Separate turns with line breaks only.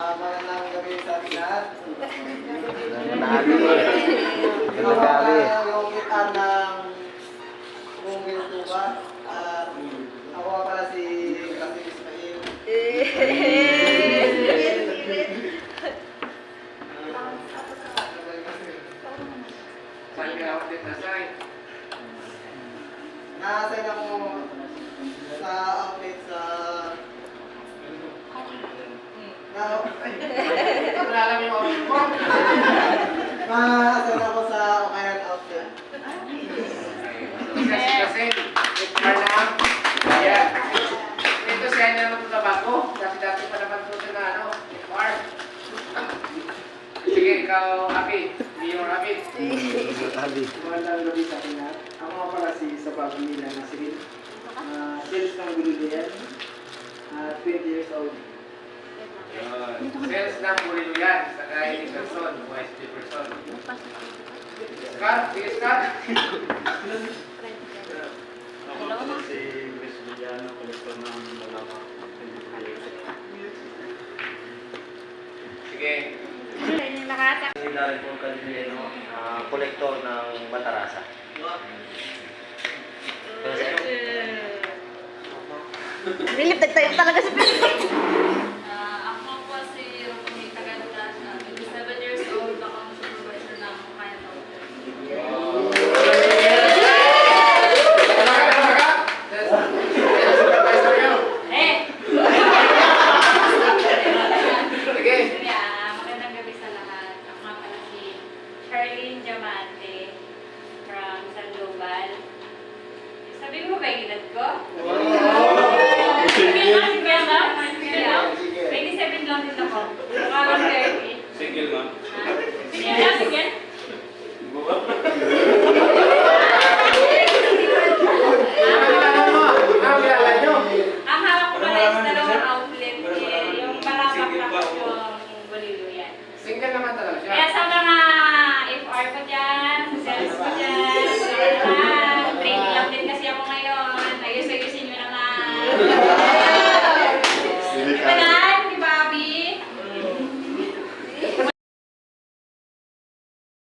Magandang gabi sa ating lahat.
Magandang gabi.
Yung kita ng Mungil Tuba. At ako nga pala si Kasim Ismail. Na-assign ako sa outlet sa na-assign ako sa Okayan outlet.
Kasi, ito siya na naman trabaho. Dati pa naman ito sa ano, Mark. Sige, ikaw, Abi. Mayor Abi.
Magandang gabi sa akin lahat. Ako nga pala si Sababi na Nasirin. Sales ng Gululian. 20 years old.
Sales ng Murilo yan. Saka hindi person, OSP person. Scott, sige Scott.
Ako pala si Chris Villano, kolektor ng Malama.
Sige.
Sila rin po kanino, kolektor ng Batarasa.
Niliptag tayo talaga sa Pilipinas.
Ako po si Roconita Gandasha. 27 years old. Ako ang supervisor ng Kaya Tao. Eh!
Sige.
Magandang gabi sa lahat. Ako nga pala si Charlene Diamante from San Global. Sabi mo ba yung edad ko? Sige ba? 27 lang din ako. Mukha lang 30.
Single ma'am.
Sige na, sige. Ang hawak ko pala is dalawang outlet. Yung Malabak tapos yung Bolivian.
Single naman